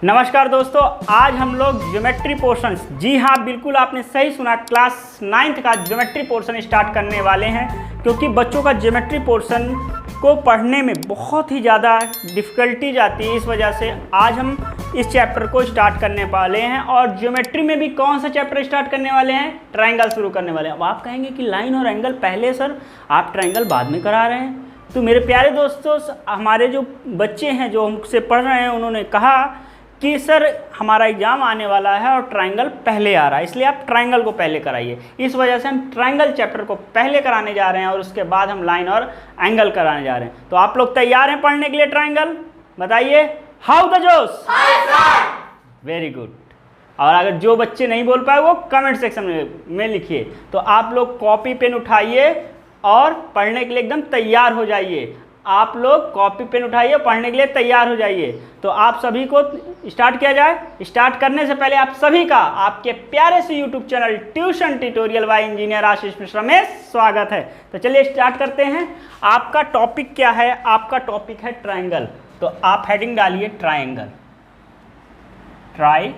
नमस्कार दोस्तों, आज हम लोग ज्योमेट्री पोर्शन, जी हाँ बिल्कुल आपने सही सुना, क्लास 9th का ज्योमेट्री पोर्शन स्टार्ट करने वाले हैं। क्योंकि बच्चों का ज्योमेट्री पोर्शन को पढ़ने में बहुत ही ज़्यादा डिफ़िकल्टीज आती है, इस वजह से आज हम इस चैप्टर को स्टार्ट करने वाले हैं। और ज्योमेट्री में भी कौन सा चैप्टर स्टार्ट करने वाले हैं? ट्रायंगल शुरू करने वाले हैं। अब आप कहेंगे कि लाइन और एंगल पहले सर, आप ट्रायंगल बाद में करा रहे हैं। तो मेरे प्यारे दोस्तों, हमारे जो बच्चे हैं जो हमसे पढ़ रहे हैं, उन्होंने कहा कि सर हमारा एग्ज़ाम आने वाला है और ट्रायंगल पहले आ रहा है, इसलिए आप ट्रायंगल को पहले कराइए। इस वजह से हम ट्रायंगल चैप्टर को पहले कराने जा रहे हैं और उसके बाद हम लाइन और एंगल कराने जा रहे हैं। तो आप लोग तैयार हैं पढ़ने के लिए ट्रायंगल? बताइए, हाउ द जोश? Very good. और अगर जो बच्चे नहीं बोल पाए वो कमेंट सेक्शन में लिखिए। तो आप लोग कॉपी पेन उठाइए और पढ़ने के लिए एकदम तैयार हो जाइए। आप लोग कॉपी पेन उठाइए, पढ़ने के लिए तैयार हो जाइए। तो आप सभी को स्टार्ट किया जाए। स्टार्ट करने से पहले आप सभी का आपके प्यारे से YouTube channel tuition tutorial by engineer Ashish Mishra में स्वागत है। तो चलिए स्टार्ट करते हैं। आपका टॉपिक क्या है? आपका टॉपिक है ट्रायंगल। तो आप हेडिंग डालिए ट्रायंगल, ट्राई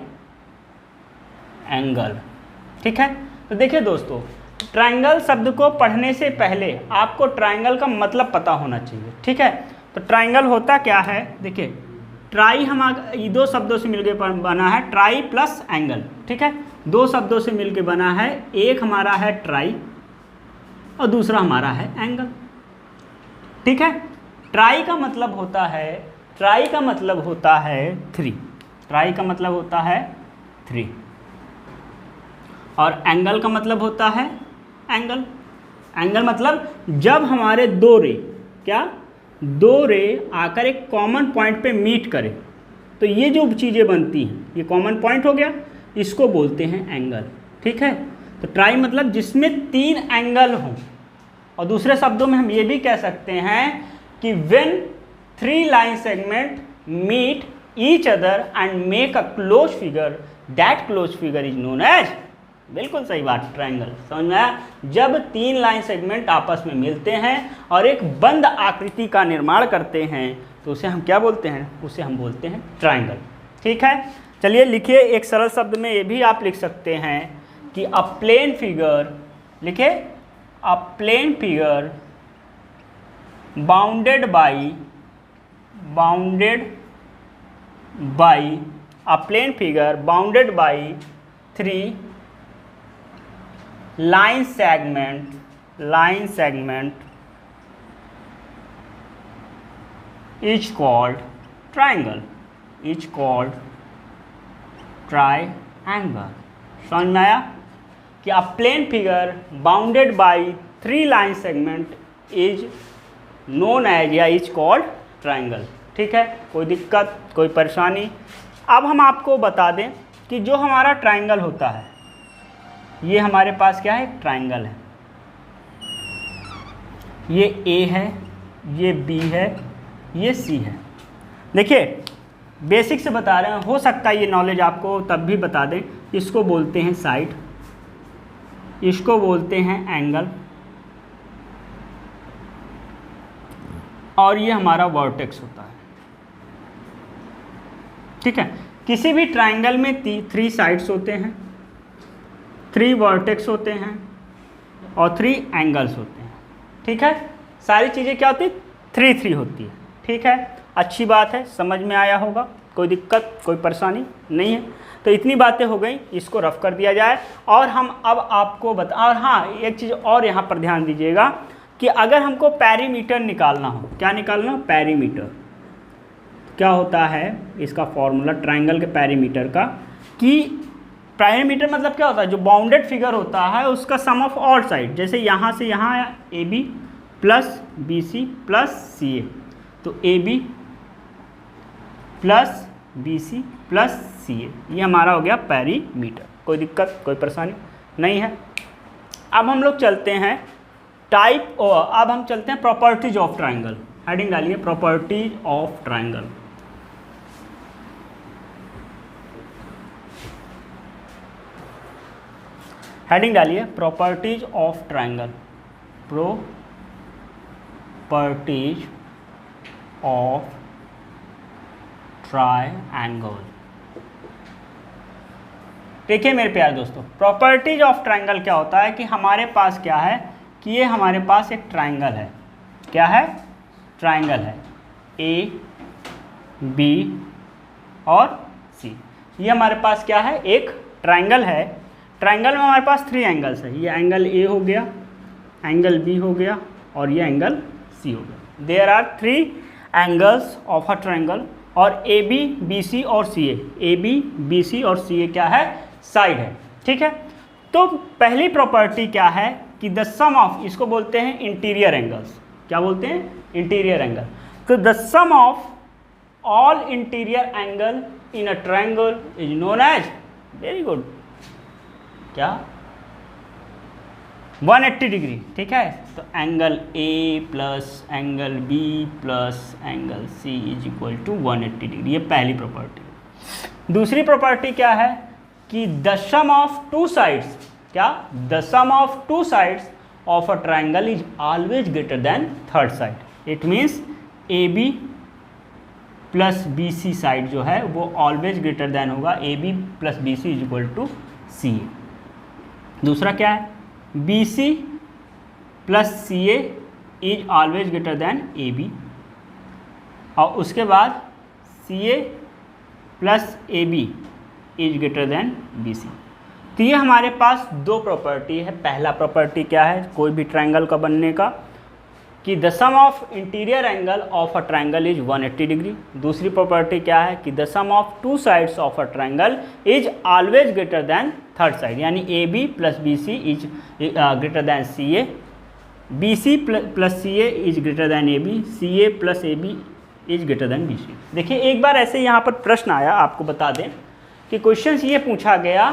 एंगल। ठीक है। तो देखिए दोस्तों, ट्रायंगल शब्द को पढ़ने से पहले आपको ट्रायंगल का मतलब पता होना चाहिए। ठीक है। तो ट्रायंगल होता क्या है? देखिए, ट्राई ये दो शब्दों से मिलकर बना है, ट्राई प्लस एंगल। ठीक है। दो शब्दों से मिलकर बना है, एक हमारा है ट्राई और दूसरा हमारा है एंगल। ठीक है। ट्राई का मतलब होता है, ट्राई का मतलब होता है 3। ट्राई का मतलब होता है 3 और एंगल का मतलब होता है एंगल। एंगल मतलब जब हमारे दो रे आकर एक कॉमन पॉइंट पे मीट करें, तो ये जो चीज़ें बनती हैं, ये कॉमन पॉइंट हो गया, इसको बोलते हैं एंगल। ठीक है। तो ट्राई मतलब जिसमें 3 एंगल हों। और दूसरे शब्दों में हम ये भी कह सकते हैं कि when 3 line segment meet each other and make a close figure, that close figure is known as, बिल्कुल सही बात, ट्रायंगल। समझ में आया? जब 3 लाइन सेगमेंट आपस में मिलते हैं और एक बंद आकृति का निर्माण करते हैं, तो उसे हम क्या बोलते हैं? उसे हम बोलते हैं ट्रायंगल। ठीक है। चलिए लिखिए, एक सरल शब्द में ये भी आप लिख सकते हैं कि अ प्लेन फिगर, लिखे a plane figure bounded by a plane figure bounded by 3 line segment is called triangle, is called triangle। समझ में आया कि a plane figure bounded by 3 line segment is known as या is called triangle। ठीक है। कोई दिक्कत, कोई परेशानी? अब हम आपको बता दें कि जो हमारा ट्रायंगल होता है, ये हमारे पास क्या है? ट्रायंगल है। ये ए है, ये बी है, ये सी है। देखिए, बेसिक से बता रहे हैं, हो सकता है ये नॉलेज आपको तब भी बता दें। इसको बोलते हैं साइड, इसको बोलते हैं एंगल, और ये हमारा वर्टेक्स होता है। ठीक है। किसी भी ट्रायंगल में 3 साइड्स होते हैं, 3 वर्टेक्स होते हैं और 3 एंगल्स होते हैं। ठीक है। सारी चीज़ें क्या होती है? 3 होती है। ठीक है। अच्छी बात है, समझ में आया होगा, कोई दिक्कत, कोई परेशानी नहीं है। तो इतनी बातें हो गई, इसको रफ कर दिया जाए। और हम अब आपको और हाँ, एक चीज़ और यहाँ पर ध्यान दीजिएगा कि अगर हमको पेरीमीटर निकालना हो, क्या निकालना? पेरीमीटर। क्या होता है इसका फॉर्मूला ट्रायंगल के पेरीमीटर का? कि पेरीमीटर मतलब क्या होता है? जो बाउंडेड फिगर होता है उसका सम ऑफ ऑल साइड। जैसे यहाँ से यहाँ आया AB plus BC plus CA, तो AB plus BC plus CA, ये हमारा हो गया पेरीमीटर। कोई दिक्कत, कोई परेशानी नहीं है। अब हम लोग चलते हैं अब हम चलते हैं प्रॉपर्टीज ऑफ ट्रायंगल। हेडिंग डालिए, प्रॉपर्टीज ऑफ ट्रायंगल। हेडिंग डालिए, properties of triangle. Properties of triangle. देखिए मेरे प्यारे दोस्तों, प्रॉपर्टीज ऑफ ट्रायंगल क्या होता है कि हमारे पास क्या है कि ये हमारे पास एक ट्रायंगल है। क्या है? ट्रायंगल है ए बी और सी। ये हमारे पास क्या है? एक ट्रायंगल है। ट्रायंगल में हमारे पास 3 एंगल्स है। ये एंगल ए हो गया, एंगल बी हो गया और ये एंगल सी हो गया। There are 3 angles of a triangle और ए बी बी सी और सी ए बी बी सी और सी ए क्या है? साइड है। ठीक है, तो पहली प्रॉपर्टी क्या है कि द सम ऑफ, इसको बोलते हैं इंटीरियर एंगल्स। क्या बोलते हैं? Interior angle. तो the sum of all interior angle in a triangle is known as, very good, क्या? 180 डिग्री। ठीक है, तो angle A plus angle B plus angle C is equal to 180 degree. ये पहली प्रॉपर्टी। दूसरी प्रॉपर्टी क्या है कि द सम ऑफ 2 साइड्स, क्या? The sum of 2 sides of a triangle is always greater than third side. It means A B plus B C side जो है वो ऑलवेज ग्रेटर देन होगा A B plus B C is equal to C A. दूसरा क्या है? B C plus C A is always greater than A B, और उसके बाद C A plus A B is greater than B C. तो ये हमारे पास 2 property है। पहला प्रॉपर्टी क्या है कोई भी ट्रायंगल का बनने का कि the sum of interior angle of a triangle is 180 degree. दूसरी प्रॉपर्टी क्या है कि the sum of 2 sides of a triangle is always greater than third side, यानी A B plus B C is greater than C A, B C plus C A is greater than A B, C A plus A B is greater than B C. देखिए एक बार ऐसे यहाँ पर प्रश्न आया, आपको बता दें कि क्वेश्चन ये पूछा गया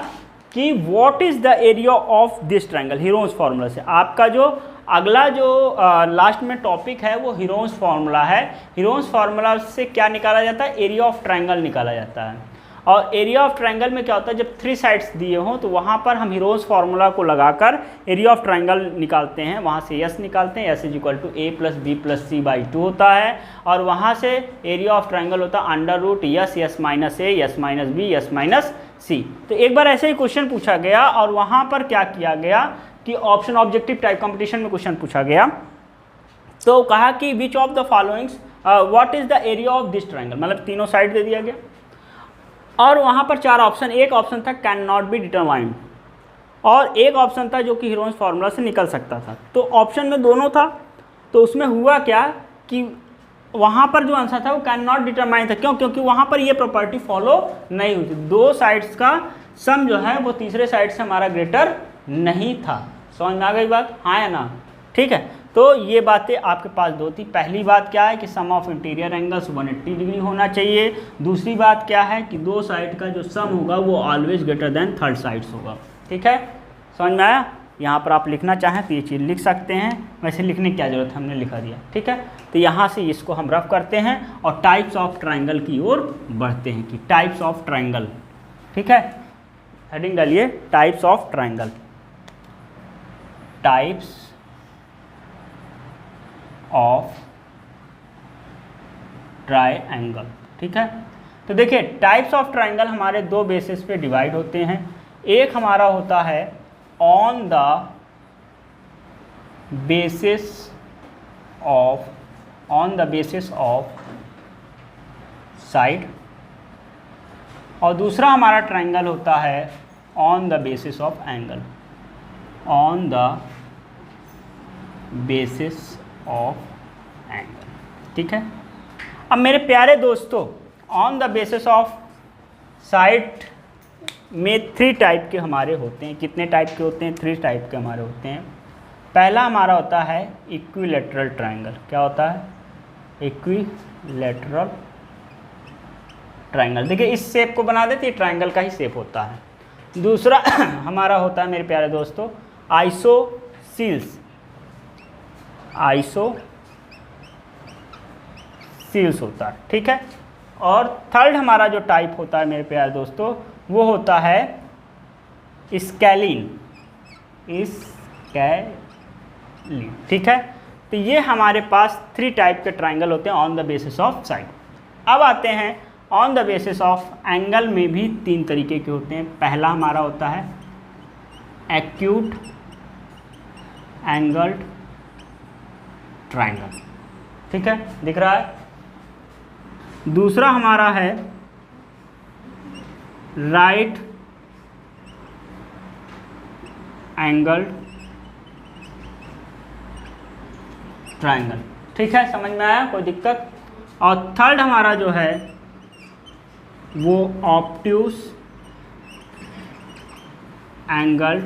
कि what is the area of this triangle, Heron's formula से। आपका जो अगला जो लास्ट में टॉपिक है वो हीरोन्स फार्मूला है। हीरोन्स फार्मूला से क्या निकाला जाता है? एरिया ऑफ ट्रायंगल निकाला जाता है। और एरिया ऑफ ट्रायंगल में क्या होता है, जब 3 साइड्स दिए हों तो वहाँ पर हम हीरोन्स फार्मूला को लगाकर एरिया ऑफ ट्रायंगल निकालते हैं। वहाँ से यस निकालते हैं, s is equal to a plus b plus c by 2 होता है, और वहाँ से एरिया ऑफ ट्रायंगल होता है under root s s minus A s minus B s minus C. तो एक बार ऐसे ही क्वेश्चन पूछा गया और वहाँ पर क्या किया गया कि ऑप्शन ऑब्जेक्टिव टाइप कंपटीशन में क्वेश्चन पूछा गया, तो कहा कि which of the followings what is the area of this triangle, मतलब तीनों साइड दे दिया गया और वहाँ पर 4 ऑप्शन, एक ऑप्शन था कैन नॉट बी डिटरमाइंड और एक ऑप्शन था जो कि हीरोन्स फार्मूला से निकल सकता था। तो ऑप्शन में दोनों था, तो उसमें हुआ क्या कि वहाँ पर जो आंसर था वो कैन नॉट डिटरमाइन था। क्यों? क्योंकि वहाँ पर ये प्रॉपर्टी फॉलो नहीं हुई थी। 2 साइड्स का सम जो है वो तीसरे साइड से हमारा ग्रेटर नहीं था। समझ में आ गई बात? हाँ या ना? ठीक है, तो ये बातें आपके पास 2 थी। पहली बात क्या है कि सम ऑफ इंटीरियर एंगल्स 180 डिग्री होना चाहिए। दूसरी बात क्या है कि 2 साइड का जो सम होगा वो always greater than third sides होगा। ठीक है, समझ में आया? यहाँ पर आप लिखना चाहें तो ये चीज़ लिख सकते हैं, वैसे लिखने की क्या ज़रूरत है, हमने लिखा दिया। ठीक है, तो यहाँ से इसको हम रफ करते हैं और टाइप्स ऑफ ट्रायंगल की ओर बढ़ते हैं कि टाइप्स ऑफ ट्रायंगल। ठीक है, हेडिंग डालिए types of triangle. Types of triangle. ठीक है, तो देखिए टाइप्स ऑफ ट्रायंगल हमारे 2 बेसिस पे डिवाइड होते हैं। एक हमारा होता है on the basis of side और दूसरा हमारा ट्रायंगल होता है on the basis of angle. On the basis of angle. ठीक है, अब मेरे प्यारे दोस्तों on the basis of side में 3 टाइप के हमारे होते हैं। कितने टाइप के होते हैं? 3 टाइप के हमारे होते हैं। पहला हमारा होता है इक्विलैटरल ट्रायंगल। क्या होता है? Equilateral triangle. देखिए इस शेप को बना देते, ट्रायंगल का ही शेप होता है। दूसरा हमारा होता है मेरे प्यारे दोस्तों आइसोसील्स। आइसोसील्स होता है। ठीक है, और थर्ड हमारा जो टाइप होता है मेरे प्यारे दोस्तों वो होता है स्केलिन। ठीक है, तो ये हमारे पास 3 टाइप के ट्रायंगल होते हैं on the basis of side. अब आते हैं on the basis of angle में भी 3 तरीके के होते हैं। पहला हमारा होता है एक्यूट एंगल ट्रायंगल, ठीक है, दिख रहा है। दूसरा हमारा है राइट एंगल ट्रायंगल, ठीक है, समझ में आया, कोई दिक्कत। और थर्ड हमारा जो है वो ऑब्ट्यूस एंगल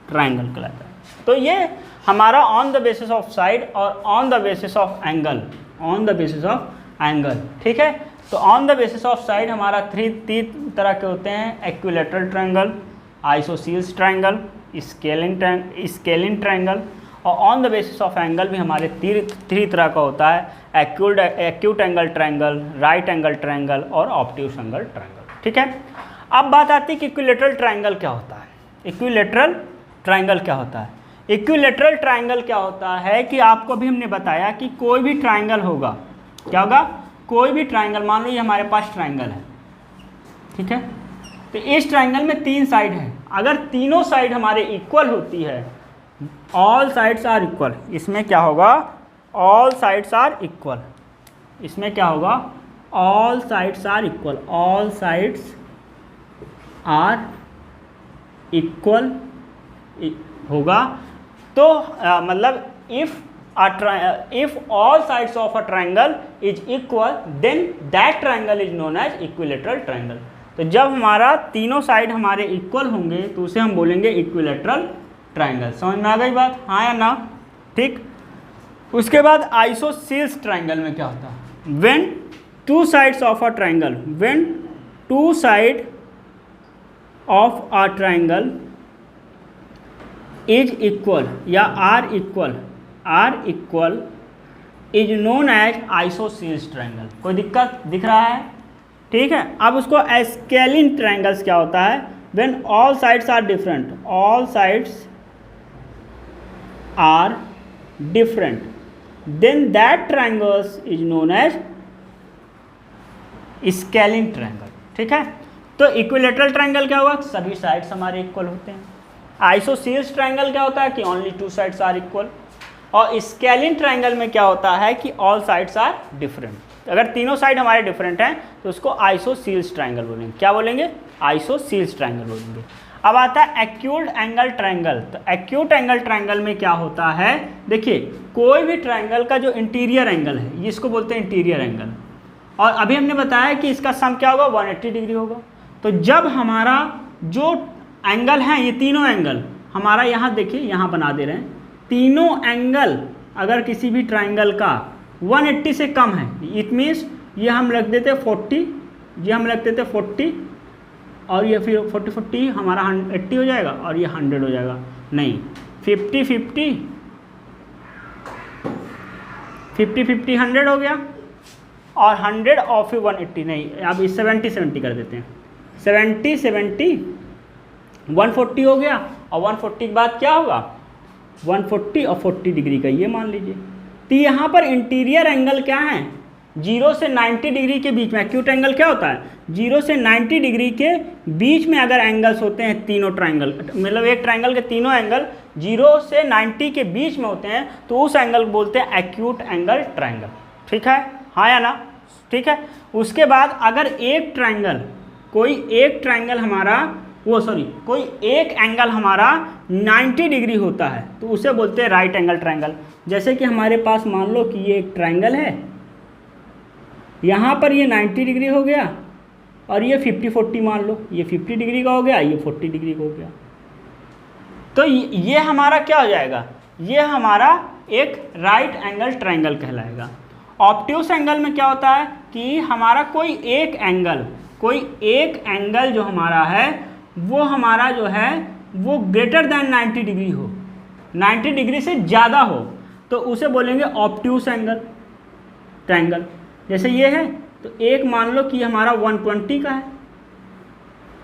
ट्रायंगल कहलाता है। तो ये हमारा on the basis of side और on the basis of angle, on the basis of angle, ठीक है। तो on the basis of side हमारा 3 तरह के होते हैं, equilateral triangle, isosceles triangle, scalene triangle. और on the basis of angle भी हमारे 3 तरह का होता है, acute angle triangle, right angle triangle और ऑब्ट्यूस एंगल ट्रायंगल, ठीक है। अब बात आती है कि इक्विलैटरल ट्रायंगल क्या होता है। इक्विलैटरल ट्रायंगल क्या होता है? इक्विलैटरल ट्रायंगल क्या होता है कि आपको भी हमने बताया कि कोई भी ट्रायंगल होगा, क्या होगा, कोई भी ट्रायंगल, मान लो ये हमारे पास ट्रायंगल है, ठीक है। तो इस ट्रायंगल में 3 साइड है, अगर तीनों साइड हमारे इक्वल होती है, ऑल साइड्स आर इक्वल, इसमें क्या होगा, ऑल साइड्स आर इक्वल, इसमें क्या होगा, all sides are equal, all sides are equal होगा। तो मतलब if all sides of a triangle is equal then that triangle is known as equilateral triangle। तो जब हमारा तीनों साइड हमारे इक्वल होंगे तो उसे हम बोलेंगे इक्विलैटरल ट्रायंगल। समझ में आ गई बात, हाँ या ना, ठीक। उसके बाद आइसोसील्स ट्रायंगल में क्या होता है, when two sides of a triangle, when two side of a triangle is equal या are equal is known as isosceles triangle. कोई दिक्कत दिख रहा है, ठीक है। अब उसको स्केलिन ट्रायंगल्स क्या होता है, when all sides are different, all sides are different then that triangles is known as scalene triangle, ठीक है। तो इक्विलैटरल ट्रायंगल क्या हुआ, सभी साइड्स हमारे इक्वल होते हैं। आइसोसील्स ट्रायंगल क्या होता है कि ओनली 2 साइड्स आर इक्वल। और स्केलिन ट्रायंगल में क्या होता है कि ऑल साइड्स आर डिफरेंट, अगर तीनों साइड हमारे डिफरेंट हैं तो उसको आइसोसील्स ट्रायंगल बोलेंगे। क्या बोलेंगे, आइसोसील्स ट्रायंगल बोलेंगे। अब आता है एक्यूट एंगल ट्रायंगल। तो एक्यूट एंगल ट्रायंगल में क्या होता है, देखिए कोई भी ट्रायंगल का जो इंटीरियर एंगल है, ये इसको बोलते हैं इंटीरियर एंगल। और अभी हमने बताया कि इसका सम क्या होगा, 180 डिग्री होगा। तो जब हमारा जो एंगल है, ये तीनों एंगल हमारा, यहाँ देखिए यहाँ बना दे रहे हैं, तीनों एंगल अगर किसी भी ट्रायंगल का 180 से कम है, इट मीन्स ये हम रख देते 40, ये हम रख देते 40 और ये फिर 40 हमारा 80 हो जाएगा और ये 100 हो जाएगा। नहीं, 50 100 हो गया और 100 और फिर 180, नहीं अब 70 कर देते हैं, 70 140 हो गया। और 140 के बाद क्या होगा, 140 और 40 डिग्री का ये मान लीजिए। तो यहाँ पर इंटीरियर एंगल क्या है, 0 से 90 डिग्री के बीच में। एक्यूट एंगल क्या होता है, 0 से 90 डिग्री के बीच में अगर एंगल्स होते हैं, तीनों ट्रायंगल, मतलब एक ट्रायंगल के तीनों एंगल 0 से 90 के बीच में होते हैं, तो उस एंगल को बोलते हैं एक्यूट एंगल ट्रायंगल, ठीक है, हाँ या ना, ठीक है। उसके बाद अगर एक ट्रायंगल, कोई एक ट्रायंगल हमारा कोई एक एंगल हमारा 90 डिग्री होता है तो उसे बोलते हैं राइट एंगल ट्रायंगल। जैसे कि हमारे पास मान लो कि ये एक ट्रायंगल है, यहाँ पर ये 90 डिग्री हो गया और ये 50-40 मान लो, ये 50 डिग्री का हो गया, ये 40 डिग्री का हो गया। तो ये हमारा क्या हो जाएगा, ये हमारा एक राइट एंगल ट्रायंगल कहलाएगा। ऑब्ट्यूस एंगल में क्या होता है कि हमारा कोई एक एंगल जो हमारा है वो हमारा जो है वो ग्रेटर दैन 90 डिग्री हो, 90 डिग्री से ज़्यादा हो, तो उसे बोलेंगे ऑब्ट्यूस एंगल ट्रायंगल। जैसे ये है तो एक मान लो कि हमारा 120 का है,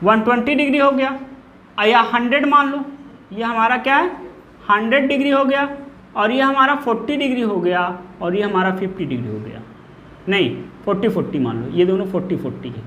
120 डिग्री हो गया, या 100 मान लो, ये हमारा क्या है 100 डिग्री हो गया, और ये हमारा 40 डिग्री हो गया, और ये हमारा 50 डिग्री हो गया। नहीं 40-40 मान लो, ये दोनों 40-40 है,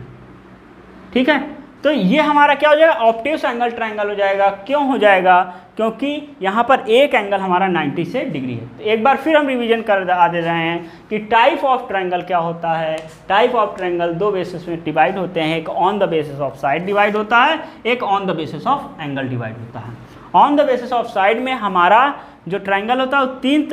ठीक है। तो ये हमारा क्या हो जाएगा, ऑब्ट्यूस एंगल ट्रायंगल हो जाएगा। क्यों हो जाएगा, क्योंकि यहाँ पर एक एंगल हमारा 90 से डिग्री है। तो एक बार फिर हम रिवीजन कर दे रहे हैं कि टाइप ऑफ ट्रायंगल क्या होता है। टाइप ऑफ ट्रायंगल दो बेसिस में डिवाइड होते हैं, एक on the basis of side divide होता है, एक on the basis of angle divide होता है। On the basis of side में हमारा जो ट्रायंगल होता है वो तीन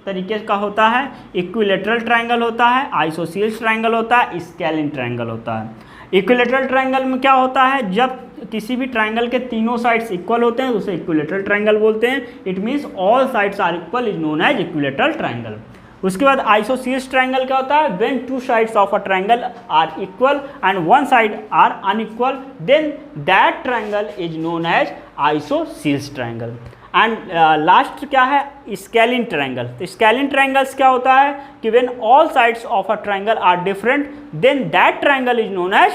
तरीके का होता है। इक्विलेटरल ट्रायंगल होता है, आइसोसेलेस ट्रायंगल होता है, स्केलिन ट्रायंगल होता है। इक्विलेटरल ट्रायंगल में क्या होता है, जब किसी भी ट्रायंगल के तीनों साइड्स इक्वल होते हैं तो उसे इक्विलेटरल ट्रायंगल बोलते हैं। It means all sides are equal is known as equilateral triangle. उसके बाद आइसोसेलेस ट्रायंगल क्या होता है, when two sides of a triangle are equal and one side are unequal then that triangle is known as isosceles triangle. And last क्या है, scalene triangle. तो scalene triangles क्या होता है कि when all sides of a triangle are different then that triangle is known as,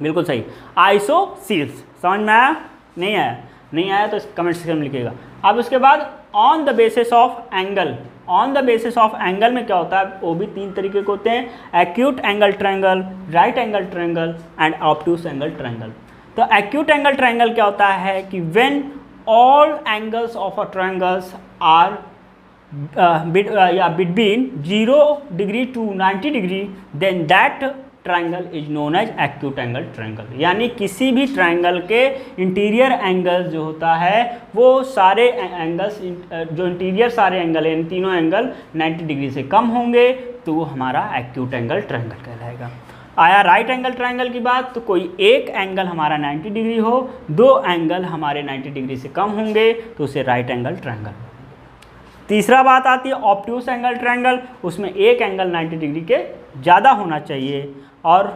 बिल्कुल सही, isosceles. समझ में आया, नहीं आया? नहीं आया तो कमेंट सेक्शन में लिखिएगा। अब उसके बाद on the basis of angle. On the basis of angle में क्या होता है, वो भी तीन तरीके के होते हैं, acute angle triangle, right angle triangle and obtuse angle triangle. तो एक्यूट एंगल ट्रायंगल क्या होता है कि when all angles of a triangles are between 0 degree to 90 degree then that triangle is known as acute angle triangle। यानी किसी भी triangle के interior angle जो होता है वो सारे एंगल्स, जो इंटीरियर सारे एंगल हैं, तीनों एंगल 90 डिग्री से कम होंगे तो वो हमारा एक्यूट एंगल ट्रायंगल कहलाएगा। आया राइट एंगल ट्रायंगल की बात, तो कोई एक एंगल हमारा 90 डिग्री हो, दो एंगल हमारे 90 डिग्री से कम होंगे तो उसे राइट एंगल ट्रायंगल। तीसरा बात आती है ऑब्ट्यूस एंगल ट्रायंगल। उसमें एक एंगल 90 डिग्री के ज़्यादा होना चाहिए और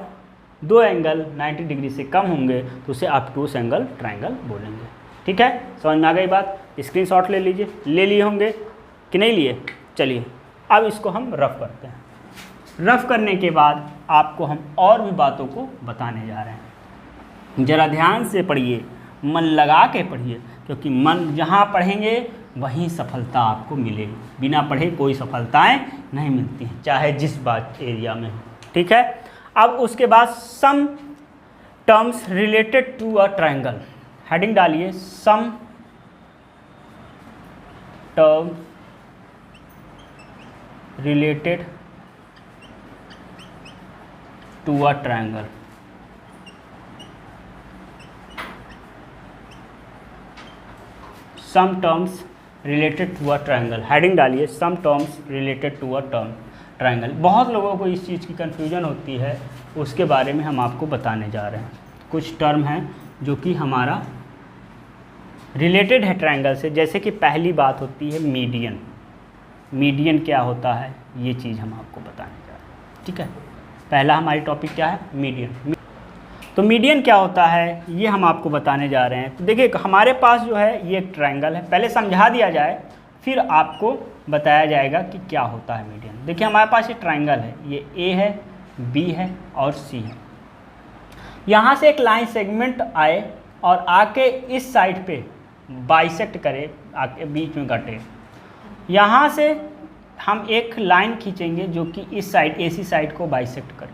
दो एंगल 90 डिग्री से कम होंगे तो उसे ऑब्ट्यूस एंगल ट्रायंगल बोलेंगे। ठीक है, समझ में आ गई बात? स्क्रीनशॉट ले लीजिए, ले लिए होंगे कि नहीं लिए? चलिए अब इसको हम रफ करते हैं। रफ करने के बाद आपको हम और भी बातों को बताने जा रहे हैं। ज़रा ध्यान से पढ़िए, मन लगा के पढ़िए, क्योंकि मन जहाँ पढ़ेंगे वहीं सफलता आपको मिलेगी। बिना पढ़े कोई सफलताएं नहीं मिलती हैं, चाहे जिस बात एरिया में हो। ठीक है, अब उसके बाद some terms related to a triangle. Heading डालिए, some terms related to a triangle. Some terms related to a triangle. Heading डालिए, some terms related to a triangle. बहुत लोगों को इस चीज़ की कन्फ्यूजन होती है, उसके बारे में हम आपको बताने जा रहे हैं। कुछ टर्म हैं जो कि हमारा रिलेटेड है ट्रायंगल से, जैसे कि पहली बात होती है मीडियन। मीडियन क्या होता है, ये चीज़ हम आपको बताने जा रहे हैं। ठीक है, पहला हमारी टॉपिक क्या है, मीडियन। तो मीडियन क्या होता है ये हम आपको बताने जा रहे हैं। तो देखिए हमारे पास जो है ये एक ट्रायंगल है, पहले समझा दिया जाए फिर आपको बताया जाएगा कि क्या होता है मीडियन। देखिए हमारे पास ये ट्रायंगल है, ये ए है, बी है और सी है। यहाँ से एक लाइन सेगमेंट आए और आके इस साइड पे बाइसेक्ट करे, आके बीच में कटे। यहाँ से हम एक लाइन खींचेंगे जो कि इस साइड एसी साइड को बाइसेक्ट करे,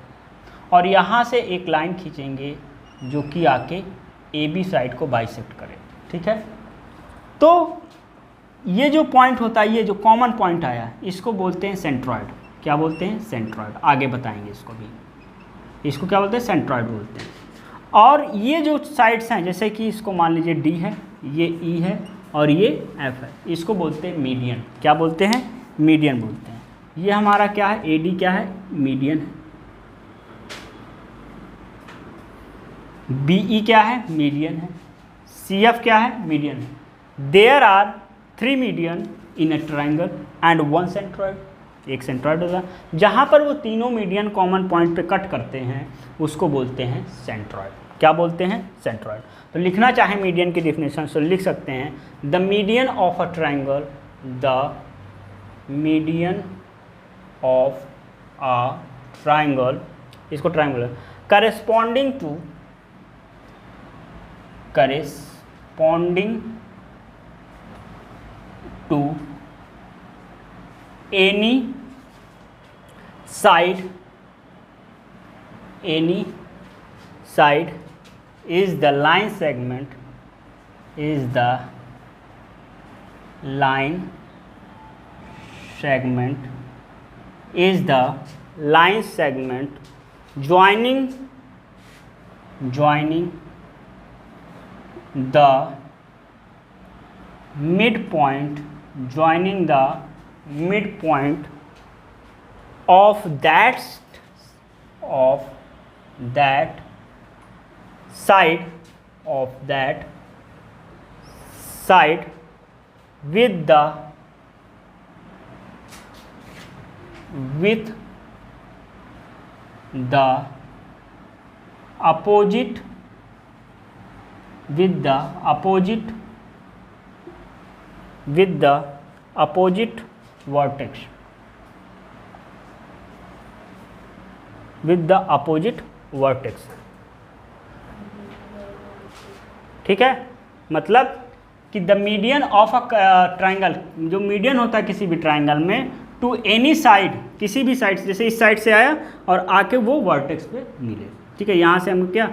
और यहाँ से एक लाइन खींचेंगे जो कि आके ए बी साइड को बाइसेक्ट करे। ठीक है, तो ये जो पॉइंट होता है, ये जो कॉमन पॉइंट आया, इसको बोलते हैं सेंट्रॉइड। क्या बोलते हैं, सेंट्रॉइड। आगे बताएंगे इसको भी, इसको क्या बोलते हैं, सेंट्रॉइड बोलते हैं। और ये जो साइड्स हैं, जैसे कि इसको मान लीजिए डी है, ये ई है और ये एफ है, इसको बोलते हैं मीडियन। क्या बोलते हैं, मीडियन बोलते हैं। ये हमारा क्या है, ए डी क्या है, मीडियन है। बी ई क्या है, मीडियन है। सी एफ क्या है, मीडियन है। There are 3 median in a triangle and 1 centroid. एक सेंट्रॉइड होगा, जहाँ पर वो तीनों मीडियन कॉमन पॉइंट पे कट करते हैं उसको बोलते हैं सेंट्रॉइड। क्या बोलते हैं, सेंट्रॉइड। तो लिखना चाहे मीडियन की डेफिनेशन तो लिख सकते हैं, the median of a triangle, the median of a triangle, इसको triangle corresponding to any side, any side is the line segment, is the line segment, is the line segment joining the midpoint, joining the midpoint of that side, of that side with the opposite, with the opposite vertex, with the opposite vertex। ठीक है, मतलब कि the median of a triangle, जो median होता है किसी भी triangle में, टू एनी साइड, किसी भी साइड, जैसे इस साइड से आया और आके वो वर्टेक्स पे मिले। ठीक है, यहाँ से हम क्या,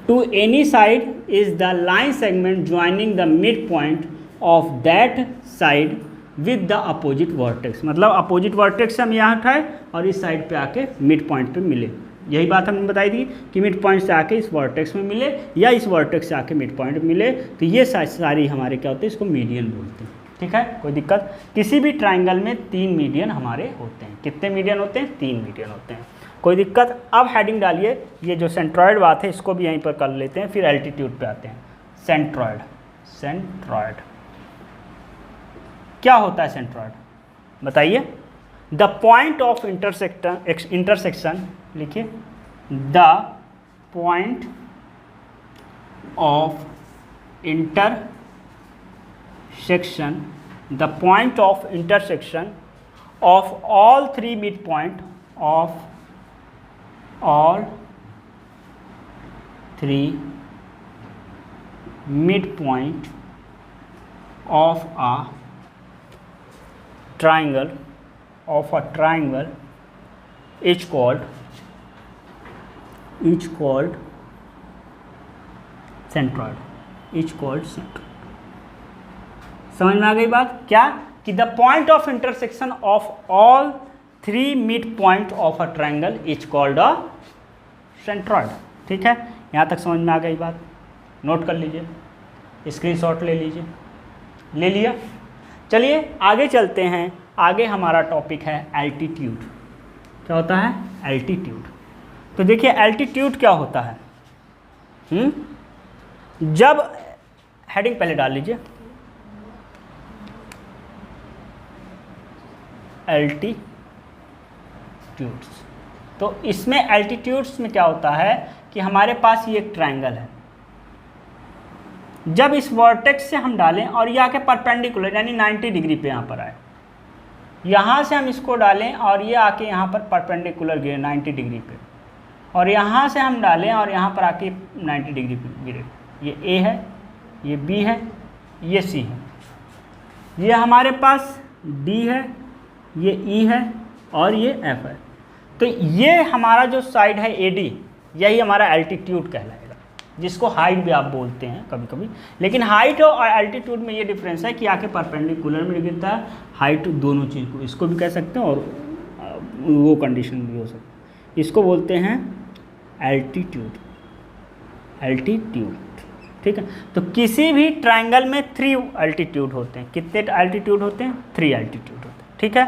to any side is the line segment joining the mid point of that side with the opposite vertex, मतलब अपोजिट वर्टेक्स से हम यहाँ उठाए और इस साइड पे आके मिड पॉइंट पे मिले। यही बात हमने बताई थी कि मिड पॉइंट से आके इस वर्टेक्स में मिले या इस वर्टेक्स से आके मिड पॉइंट मिले, तो ये सारी हमारे क्या होते हैं, इसको मीडियन बोलते हैं। ठीक है, कोई दिक्कत, किसी भी ट्राइंगल में 3 मीडियन हमारे होते हैं। कितने मीडियन होते हैं? 3 मीडियन होते हैं, कोई दिक्कत। अब हेडिंग डालिए, ये जो सेंट्रॉयड बात है इसको भी यहीं पर कर लेते हैं, फिर एल्टीट्यूड पे आते हैं। सेंट्रॉयड, सेंट्रॉयड क्या होता है? सेंट्रॉयड बताइए। द पॉइंट ऑफ इंटरसेक्शन, लिखिए, the point of intersection, the point of intersection of all 3 mid point, of all 3 midpoint of a triangle, is called centroid, is called centroid। समझ में आ गई बात क्या, कि the point of intersection of all 3 mid point of a triangle is called a centroid. ठीक है, यहाँ तक समझ में आ गई बात, नोट कर लीजिए, स्क्रीनशॉट ले लीजिए। ले लिया, चलिए आगे चलते हैं। आगे हमारा टॉपिक है एल्टीट्यूड। क्या होता है? एल्टीट्यूड। तो देखिए एल्टीट्यूड क्या होता है। जब हेडिंग पहले डाल लीजिए, एल्टीट्यूड्स। तो इसमें एल्टीट्यूड्स में क्या होता है कि हमारे पास ये एक ट्रायंगल है, जब इस वर्टेक्स से हम डालें और ये आके परपेंडिकुलर यानी 90 डिग्री पे यहाँ पर आए, यहाँ से हम इसको डालें और ये आके यहाँ पर परपेंडिकुलर गिरे 90 डिग्री पे, और यहाँ से हम डालें और यहाँ पर आके 90 डिग्री पे गिरे। ये ए है, ये बी है, ये सी है, ये हमारे पास डी है, ये ई है और ये एफ है। तो ये हमारा जो साइड है एडी, यही हमारा एल्टीट्यूड कहलाएगा, जिसको हाइट भी आप बोलते हैं कभी कभी। लेकिन हाइट और एल्टीट्यूड में ये डिफरेंस है कि आके परपेंडिकुलर में गिरता है, हाइट दोनों चीज़ को, इसको भी कह सकते हैं और वो कंडीशन भी हो सकती है। इसको बोलते हैं एल्टीट्यूड, एल्टीट्यूड। ठीक है, तो किसी भी ट्रायंगल में 3 एल्टीट्यूड होते हैं। कितने एल्टीट्यूड होते हैं? 3 एल्टीट्यूड होते हैं। ठीक है,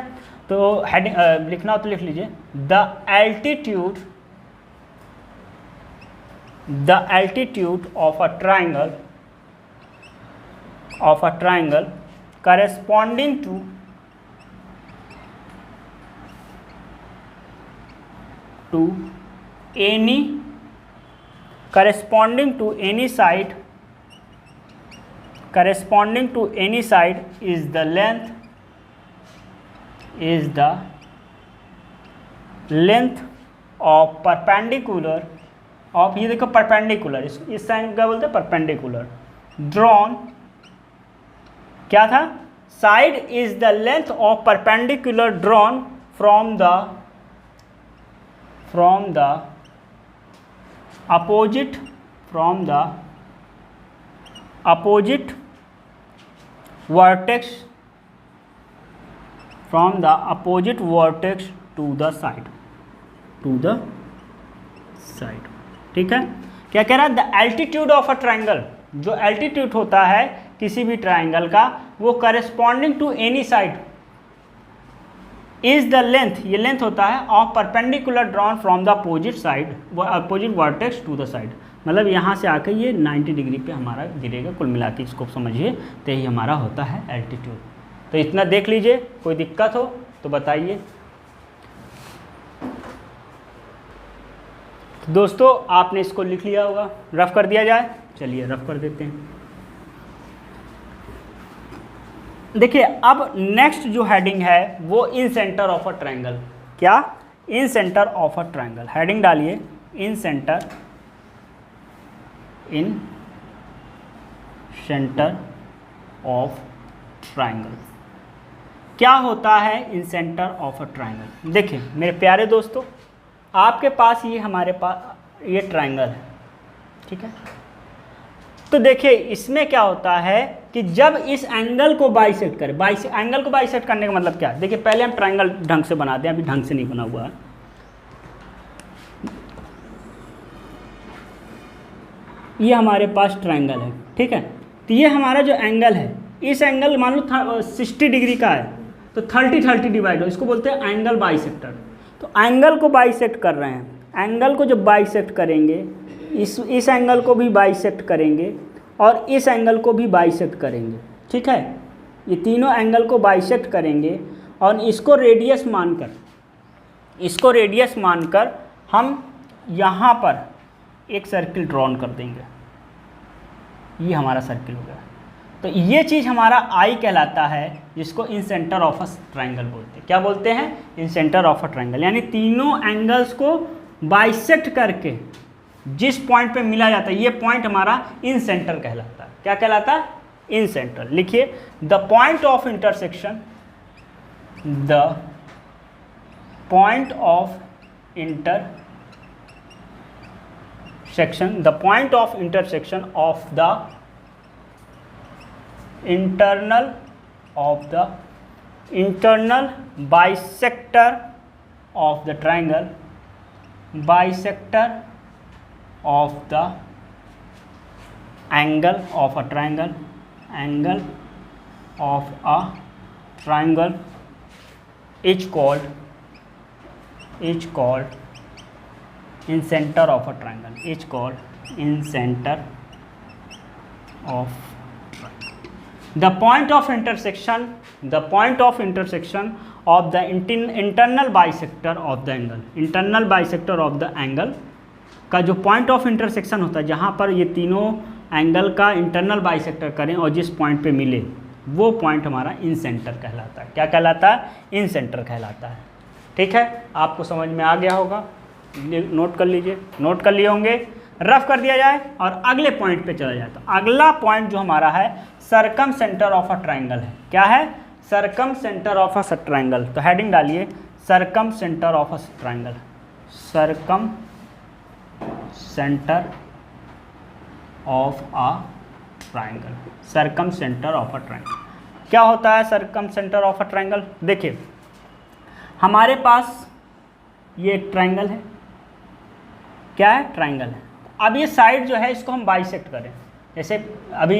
तो हेडिंग लिखना हो तो लिख लीजिए, the altitude of a triangle corresponding to any side is the length of perpendicular of, ये देखो परपेंडिकुलर, इस साइड क्या बोलते हैं? Perpendicular drawn. क्या था? Side is the length of perpendicular drawn from the opposite vertex to the side, ठीक है। क्या कह रहा है? The altitude of a triangle, जो एल्टीट्यूड होता है किसी भी ट्राइंगल का, वो corresponding to any side is the length, ये लेंथ होता है of perpendicular drawn from the opposite side, opposite vertex to the side. मतलब यहाँ से आकर ये 90 डिग्री पे हमारा गिरेगा, कुल मिला के इसको समझिए, तो यही हमारा होता है एल्टीट्यूड। तो इतना देख लीजिए, कोई दिक्कत हो तो बताइए। दोस्तों आपने इसको लिख लिया होगा, रफ कर दिया जाए, चलिए रफ कर देते हैं। देखिए अब नेक्स्ट जो हेडिंग है वो incentre of a triangle, क्या? Incentre of a triangle. Heading डालिए इन सेंटर ऑफ ट्रायंगल। क्या होता है incentre of a triangle? देखिए मेरे प्यारे दोस्तों, आपके पास ये हमारे पास ये ट्रायंगल है, ठीक है। तो देखिए इसमें क्या होता है कि जब इस एंगल को बाइसेक्ट करें, एंगल को बाइसेक्ट करने का मतलब क्या है? देखिए पहले हम ट्रायंगल ढंग से बनाते हैं, अभी ढंग से नहीं बना हुआ है। ये हमारे पास ट्रायंगल है, ठीक है। तो ये हमारा जो एंगल है, इस एंगल मान लो 60 डिग्री का है, तो 30 डिवाइड हो, इसको बोलते हैं एंगल बाइसेक्टर। तो एंगल को बाइसेक्ट कर रहे हैं, एंगल को जब बाइसेक्ट करेंगे, इस एंगल को भी बाइसेक्ट करेंगे और इस एंगल को भी बाइसेक्ट करेंगे, ठीक है। ये तीनों एंगल को बाइसेक्ट करेंगे और इसको रेडियस मानकर हम यहाँ पर एक सर्किल ड्रॉन कर देंगे। ये हमारा सर्किल हो गया। तो ये चीज़ हमारा आई कहलाता है, जिसको इन सेंटर ऑफ अ ट्रायंगल बोलते हैं। क्या बोलते हैं? इन सेंटर ऑफ अ ट्रायंगल। यानी तीनों एंगल्स को बाइसेक्ट करके जिस पॉइंट पे मिला जाता है, ये पॉइंट हमारा इन सेंटर कहलाता है। क्या कहलाता है? इन सेंटर। लिखिए the point of intersection, the point of intersection, the point of intersection of the internal bisector of the triangle, bisector of the angle of a triangle, angle of a triangle is called in center of a triangle, is called in center of the point of intersection of the internal bisector of the angle, internal bisector of the angle का जो point of intersection होता है, जहाँ पर ये तीनों angle का internal bisector करें और जिस पॉइंट पे मिले, वो पॉइंट हमारा इन सेंटर कहलाता है। क्या कहलाता है? इन सेंटर कहलाता है। ठीक है, आपको समझ में आ गया होगा, नोट कर लीजिए, नोट कर लिए होंगे। रफ कर दिया जाए और अगले पॉइंट पे चला जाए। तो अगला पॉइंट जो हमारा है circumcentre of a triangle है। क्या है? Circumcentre of a triangle. तो हेडिंग डालिए circumcentre of a triangle, circumcentre of a triangle, circumcentre of a triangle. क्या होता है circumcentre of a triangle? देखिए हमारे पास ये एक ट्राइंगल है। क्या है? ट्राइंगल है। अब ये साइड जो है इसको हम बाइसेक्ट करें, जैसे अभी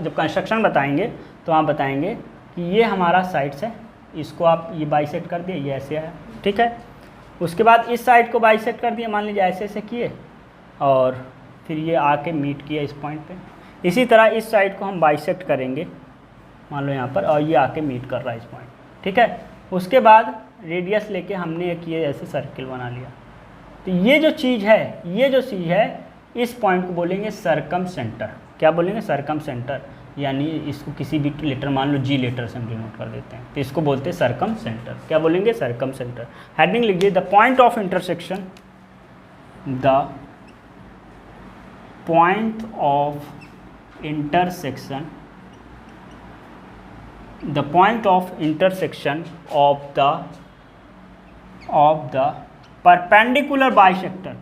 जब कंस्ट्रक्शन बताएंगे तो आप बताएंगे कि ये हमारा साइड्स है, इसको आप ये बाइसेक्ट कर दिए, ये ऐसे है, ठीक है। उसके बाद इस साइड को बाइसेक्ट कर दिए, मान लीजिए ऐसे ऐसे किए और फिर ये आके मीट किया इस पॉइंट पे। इसी तरह इस साइड को हम बाइसेक्ट करेंगे, मान लो यहाँ पर, और ये आके मीट कर रहा है इस पॉइंट, ठीक है। उसके बाद रेडियस लेके हमने एक ये ऐसे सर्किल बना लिया। तो ये जो चीज़ है इस पॉइंट को बोलेंगे सरकम सेंटर। क्या बोलेंगे? सरकम सेंटर। यानी इसको किसी भी लेटर, मान लो जी लेटर से हम डिनोट कर देते हैं, तो इसको बोलते हैं सरकम सेंटर। क्या बोलेंगे? सरकम सेंटर। हेडिंग लिखिए the point of intersection, the point of intersection, the point of intersection of the of the perpendicular bisector,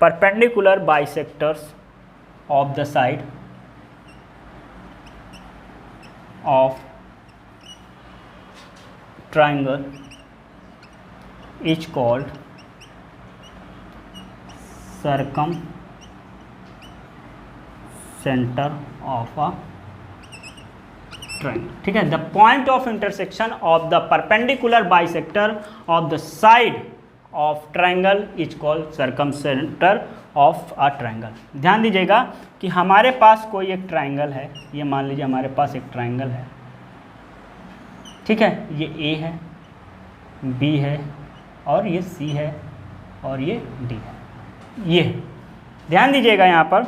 perpendicular bisectors of the side of triangle is called circumcenter of a triangle। ठीक है, the point of intersection of the perpendicular bisector of the side of triangle is called circumcentre of a triangle. ध्यान दीजिएगा कि हमारे पास कोई एक triangle है, ये मान लीजिए हमारे पास एक ट्रायंगल है, ठीक है, ये ए है, बी है और ये सी है और ये डी है। ये ध्यान दीजिएगा यहाँ पर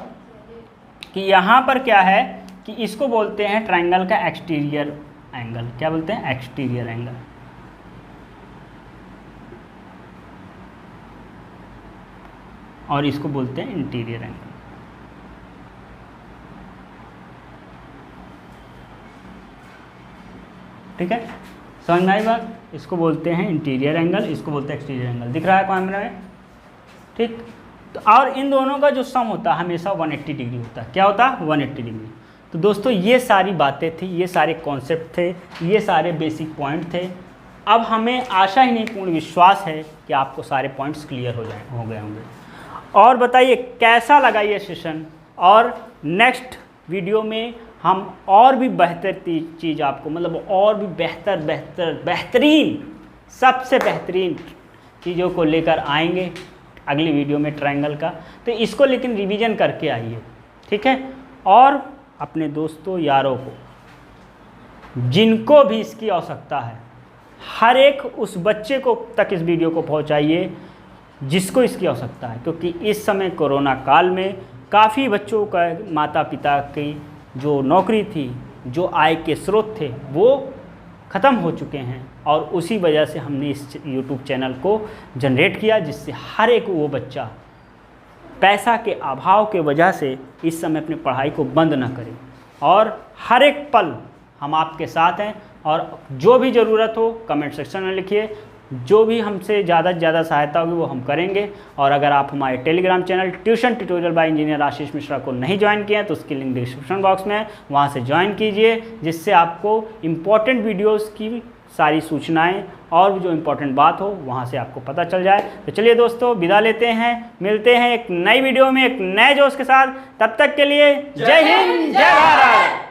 कि यहाँ पर क्या है कि इसको बोलते हैं ट्रायंगल का एक्सटीरियर एंगल। क्या बोलते हैं? Exterior angle. और इसको बोलते हैं इंटीरियर एंगल। ठीक है, समझ में आई बात? इसको बोलते हैं इंटीरियर एंगल, इसको बोलते हैं एक्सटीरियर एंगल। दिख रहा है कैमरा में? ठीक। तो और इन दोनों का जो सम होता है हमेशा 180 डिग्री होता है। क्या होता है? 180 डिग्री। तो दोस्तों ये सारी बातें थी, ये सारे कॉन्सेप्ट थे, ये सारे बेसिक पॉइंट थे। अब हमें आशा ही नहीं पूर्ण विश्वास है कि आपको सारे पॉइंट्स क्लियर हो गए होंगे। और बताइए कैसा लगा ये सेशन, और नेक्स्ट वीडियो में हम और भी बेहतर चीज़ आपको, मतलब और भी बेहतरीन सबसे बेहतरीन चीज़ों को लेकर आएंगे अगली वीडियो में ट्रायंगल का। तो इसको लेकिन रिवीजन करके आइए, ठीक है। और अपने दोस्तों यारों को, जिनको भी इसकी आवश्यकता है, हर एक उस बच्चे को तक इस वीडियो को पहुंचाइए जिसको इसकी आवश्यकता है, क्योंकि इस समय कोरोना काल में काफ़ी बच्चों का, माता पिता की जो नौकरी थी, जो आय के स्रोत थे, वो ख़त्म हो चुके हैं। और उसी वजह से हमने इस YouTube चैनल को जनरेट किया, जिससे हर एक वो बच्चा पैसा के अभाव के वजह से इस समय अपनी पढ़ाई को बंद ना करे। और हर एक पल हम आपके साथ हैं, और जो भी ज़रूरत हो कमेंट सेक्शन में लिखिए, जो भी हमसे ज़्यादा से ज़्यादा सहायता होगी वो हम करेंगे। और अगर आप हमारे Telegram channel tuition tutorial by engineer Ashish Mishra को नहीं ज्वाइन किए हैं तो उसकी लिंक डिस्क्रिप्शन बॉक्स में है, वहाँ से ज्वाइन कीजिए, जिससे आपको इम्पॉर्टेंट वीडियोस की सारी सूचनाएं और भी जो इम्पोर्टेंट बात हो वहाँ से आपको पता चल जाए। तो चलिए दोस्तों, विदा लेते हैं, मिलते हैं एक नई वीडियो में एक नए जोश के साथ। तब तक के लिए जय हिंद, जय भारत।